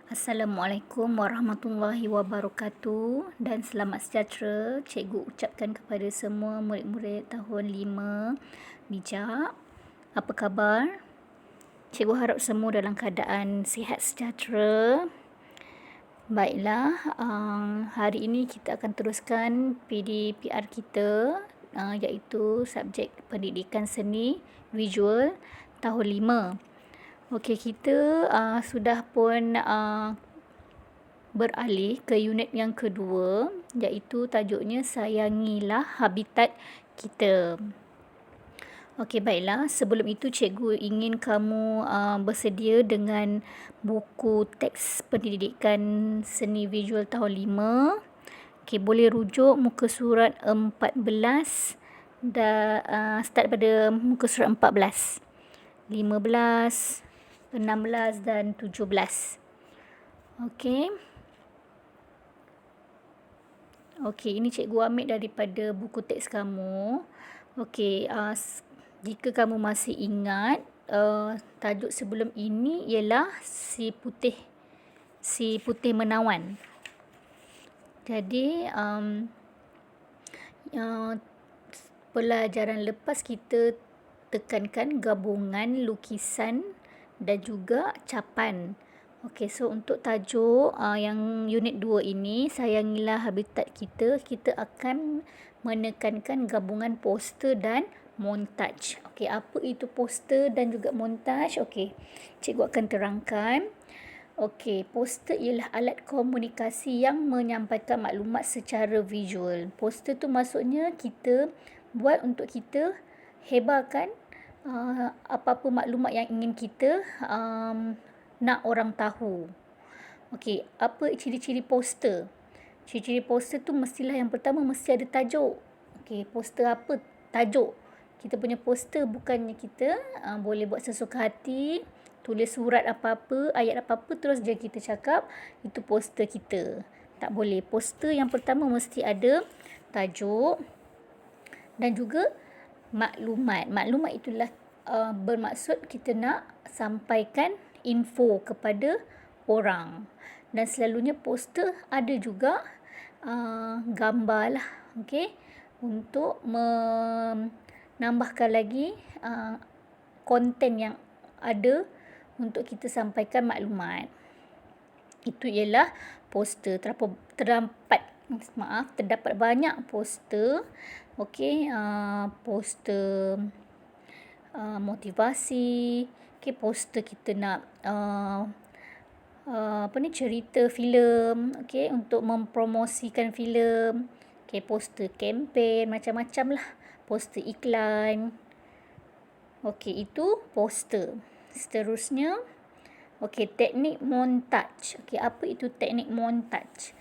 Assalamualaikum warahmatullahi wabarakatuh dan selamat sejahtera. Cikgu ucapkan kepada semua murid-murid tahun 5 bijak. Apa khabar? Cikgu harap semua dalam keadaan sihat sejahtera. Baiklah, hari ini kita akan teruskan PDPR kita iaitu subjek pendidikan seni visual tahun 5. Okey, kita sudah pun beralih ke unit yang kedua iaitu tajuknya Sayangilah Habitat Kita. Okey, baiklah. Sebelum itu cikgu ingin kamu bersedia dengan buku teks pendidikan seni visual tahun 5. Okey, boleh rujuk muka surat 14 dan start pada muka surat 14. 15, 16 dan 17. Okey. Okey, ini cikgu ambil daripada buku teks kamu. Okey, jika kamu masih ingat, tajuk sebelum ini ialah si putih menawan. Jadi, pelajaran lepas kita tekankan gabungan lukisan dan juga capan. Okey, so untuk tajuk yang unit 2 ini, Sayangilah Habitat Kita, kita akan menekankan gabungan poster dan montaj. Okey, apa itu poster dan juga montaj? Okey, cikgu akan terangkan. Okey, poster ialah alat komunikasi yang menyampaikan maklumat secara visual. Poster tu maksudnya kita buat untuk kita hebarkan apa-apa maklumat yang ingin kita nak orang tahu. Okey, apa ciri-ciri poster? Ciri-ciri poster tu mestilah yang pertama mesti ada tajuk. Okey, poster apa? Tajuk. Kita punya poster bukannya kita boleh buat sesuka hati, tulis surat apa-apa, ayat apa-apa terus je kita cakap itu poster kita. Tak boleh. Poster yang pertama mesti ada tajuk dan juga maklumat. Maklumat itulah bermaksud kita nak sampaikan info kepada orang. Dan selalunya poster ada juga gambar lah. Okey, untuk menambahkan lagi konten yang ada untuk kita sampaikan maklumat. Itu ialah poster. Terdapat banyak poster. Okey, poster motivasi. Okey, poster kita nak cerita filem, okey, untuk mempromosikan filem. Okey, poster kempen, macam-macam lah. Poster iklan. Okey, itu poster. Seterusnya, okey, teknik montaj. Okey, apa itu teknik montaj?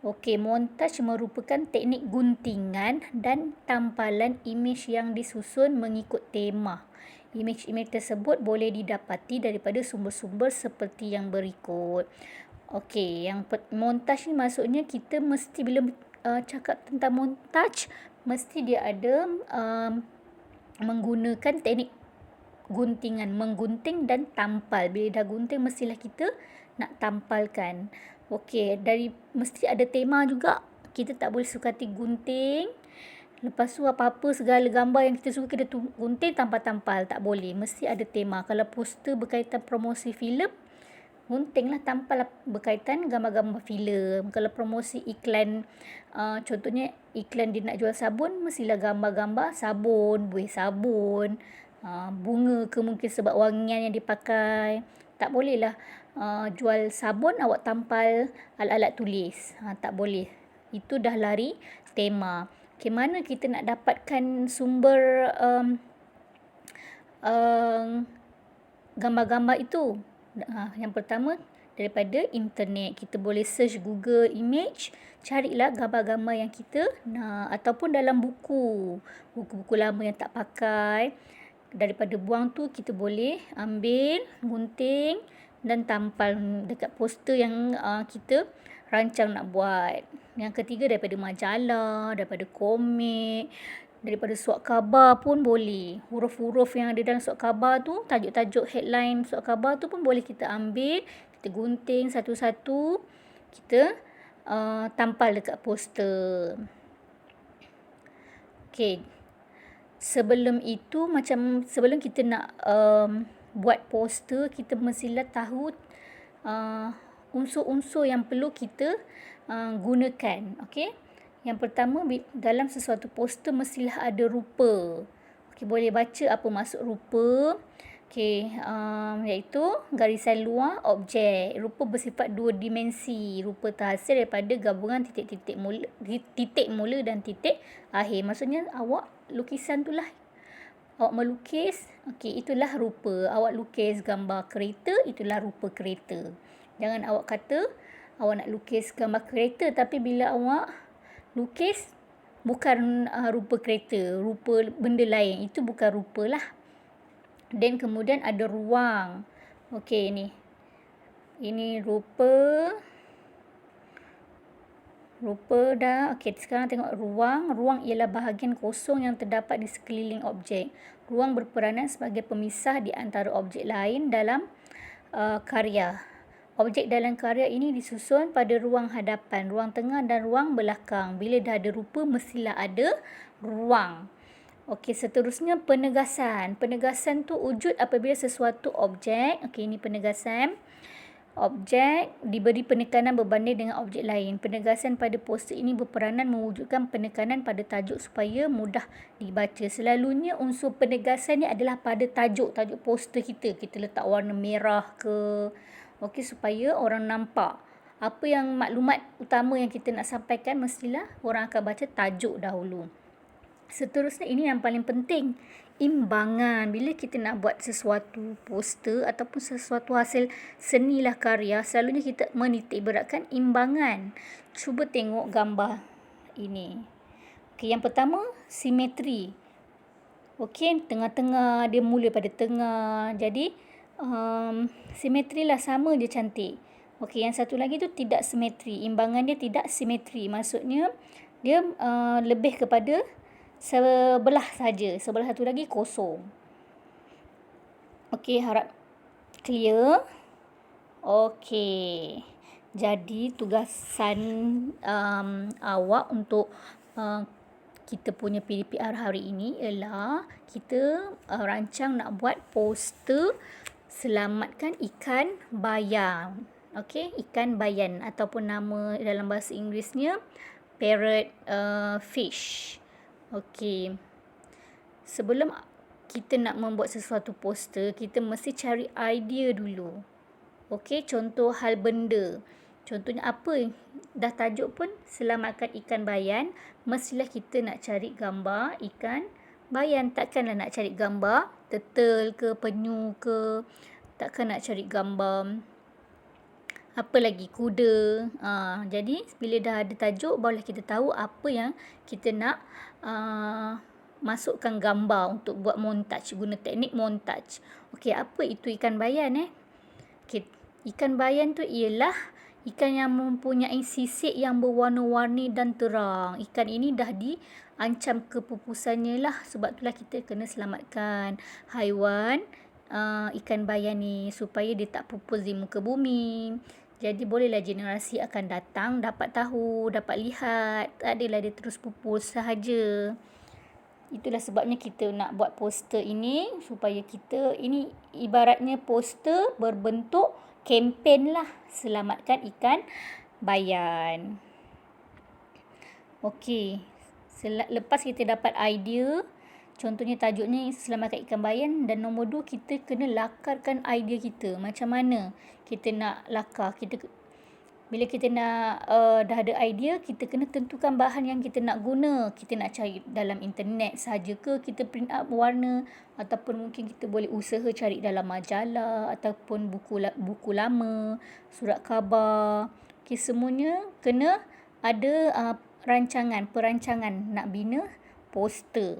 Okey, montaj merupakan teknik guntingan dan tampalan imej yang disusun mengikut tema. Imej-imej tersebut boleh didapati daripada sumber-sumber seperti yang berikut. Okey, yang montaj ni maksudnya kita mesti bila cakap tentang montaj, mesti dia ada menggunakan teknik guntingan, menggunting dan tampal. Bila dah gunting mestilah kita nak tampalkan. Okey, mesti ada tema juga. Kita tak boleh suka hati gunting. Lepas tu apa-apa segala gambar yang kita suka kita gunting tampal-tampal. Tak boleh. Mesti ada tema. Kalau poster berkaitan promosi filem, guntinglah tampal berkaitan gambar-gambar filem. Kalau promosi iklan, contohnya iklan dia nak jual sabun, mestilah gambar-gambar sabun, buih sabun, bunga ke mungkin sebab wangian yang dipakai. Tak bolehlah jual sabun awak tampal alat-alat tulis. Tak boleh. Itu dah lari tema. Okay, mana kita nak dapatkan sumber gambar-gambar itu? Yang pertama daripada internet. Kita boleh search Google Image, carilah gambar-gambar yang kita nak, ataupun dalam buku. Buku-buku lama yang tak pakai. Daripada buang tu kita boleh ambil, gunting dan tampal dekat poster yang kita rancang nak buat. Yang ketiga daripada majalah, daripada komik, daripada surat khabar pun boleh. Huruf-huruf yang ada dalam surat khabar tu, tajuk-tajuk headline surat khabar tu pun boleh kita ambil, kita kita gunting satu-satu, kita tampal dekat poster. Okey. Sebelum itu, sebelum kita nak buat poster, kita mestilah tahu unsur-unsur yang perlu kita gunakan. Okey. Yang pertama, dalam sesuatu poster mestilah ada rupa. Okey, boleh baca apa maksud rupa. Okey, iaitu garisan luar objek. Rupa bersifat dua dimensi. Rupa terhasil daripada gabungan titik mula dan titik akhir. Maksudnya awak lukisan itulah awak melukis. Okey, itulah rupa. Awak lukis gambar kereta, itulah rupa kereta. Jangan awak kata awak nak lukis gambar kereta, tapi bila awak lukis bukan rupa kereta, rupa benda lain. Itu bukan rupa lah. Dan kemudian ada ruang. Okey, ini rupa dah. Okey, sekarang tengok ruang. Ruang ialah bahagian kosong yang terdapat di sekeliling objek. Ruang berperanan sebagai pemisah di antara objek lain dalam karya. Objek dalam karya ini disusun pada ruang hadapan, ruang tengah dan ruang belakang. Bila dah ada rupa, mestilah ada ruang. Okey, seterusnya penegasan. Penegasan tu wujud apabila sesuatu objek, okey, ini penegasan. Objek diberi penekanan berbanding dengan objek lain. Penegasan pada poster ini berperanan mewujudkan penekanan pada tajuk supaya mudah dibaca. Selalunya unsur penegasan ni adalah pada tajuk poster kita. Kita letak warna merah ke, okey, supaya orang nampak apa yang maklumat utama yang kita nak sampaikan. Mestilah orang akan baca tajuk dahulu. Seterusnya, ini yang paling penting, imbangan. Bila kita nak buat sesuatu poster ataupun sesuatu hasil seni lah karya, selalunya kita menitik beratkan imbangan. Cuba tengok gambar ini. Okey, yang pertama, simetri. Okey, tengah-tengah, dia mula pada tengah. Jadi simetri lah, sama je cantik. Okey, yang satu lagi tu tidak simetri. Imbangan dia tidak simetri. Maksudnya dia lebih kepada sebelah saja. Sebelah satu lagi kosong. Okey, harap clear. Okey. Jadi tugasan awak untuk kita punya PDPR hari ini ialah kita rancang nak buat poster selamatkan ikan bayan. Okey, ikan bayan ataupun nama dalam bahasa Inggerisnya parrot fish. Okey. Sebelum kita nak membuat sesuatu poster, kita mesti cari idea dulu. Okey, contoh hal benda. Contohnya apa? Dah tajuk pun selamatkan ikan bayan, mestilah kita nak cari gambar ikan bayan. Takkanlah nak cari gambar turtle ke, penyu ke. Takkan nak cari gambar apa lagi, kuda. Jadi bila dah ada tajuk, barulah kita tahu apa yang kita nak masukkan gambar untuk buat montaj, guna teknik montaj. Okey, apa itu ikan bayan? Okey, ikan bayan tu ialah ikan yang mempunyai sisik yang berwarna-warni dan terang. Ikan ini dah diancam kepupusannya lah. Sebab itulah kita kena selamatkan haiwan ikan bayan ni supaya dia tak pupus di muka bumi. Jadi bolehlah generasi akan datang dapat tahu, dapat lihat. Tak adalah dia terus pupus sahaja. Itulah sebabnya kita nak buat poster ini, supaya kita, ini ibaratnya poster berbentuk kempen lah, selamatkan ikan bayan. Okey, lepas kita dapat idea, contohnya tajuknya selamatkan ikan bayan, dan nombor 2, kita kena lakarkan idea kita. Macam mana kita nak lakar? Bila kita nak dah ada idea, kita kena tentukan bahan yang kita nak guna. Kita nak cari dalam internet sahaja ke, kita print out warna, ataupun mungkin kita boleh usaha cari dalam majalah ataupun buku lama, surat khabar. Okey, semuanya kena ada perancangan nak bina poster.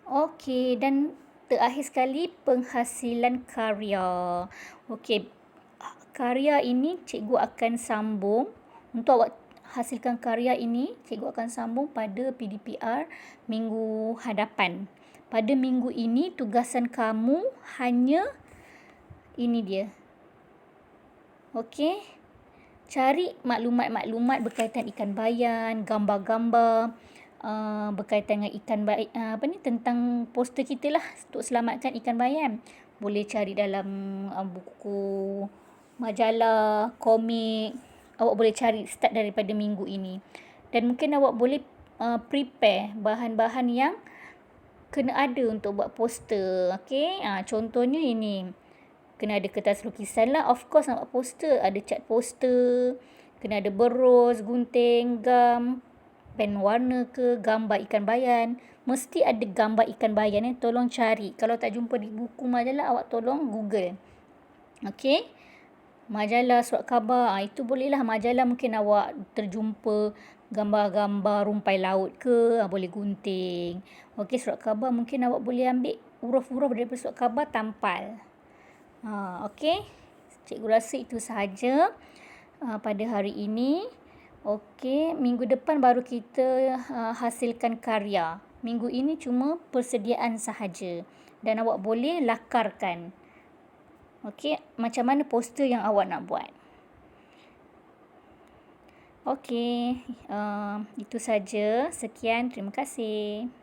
Okey, dan terakhir sekali, penghasilan karya. Okey, karya ini cikgu akan sambung. Untuk awak hasilkan karya ini, cikgu akan sambung pada PDPR minggu hadapan. Pada minggu ini, tugasan kamu hanya ini dia. Okey. Cari maklumat-maklumat berkaitan ikan bayan, gambar-gambar berkaitan dengan tentang poster kita lah untuk selamatkan ikan bayan. Boleh cari dalam buku, majalah, komik. Awak boleh cari start daripada minggu ini. Dan mungkin awak boleh prepare bahan-bahan yang kena ada untuk buat poster. Okey, contohnya ini. Kena ada kertas lukisan lah. Of course nak buat poster. Ada cat poster. Kena ada berus, gunting, gam, pen warna ke, gambar ikan bayan. Mesti ada gambar ikan bayan. Tolong cari. Kalau tak jumpa di buku majalah, awak tolong Google. Okey. Majalah, surat khabar. Itu bolehlah. Majalah mungkin awak terjumpa gambar-gambar rumpai laut ke. Boleh gunting. Okey, surat khabar mungkin awak boleh ambil huruf-huruf daripada surat khabar, tampal. Okey, cikgu rasa itu sahaja pada hari ini. Okey, minggu depan baru kita hasilkan karya. Minggu ini cuma persediaan sahaja. Dan awak boleh lakarkan. Okey, macam mana poster yang awak nak buat. Okey, itu saja. Sekian, terima kasih.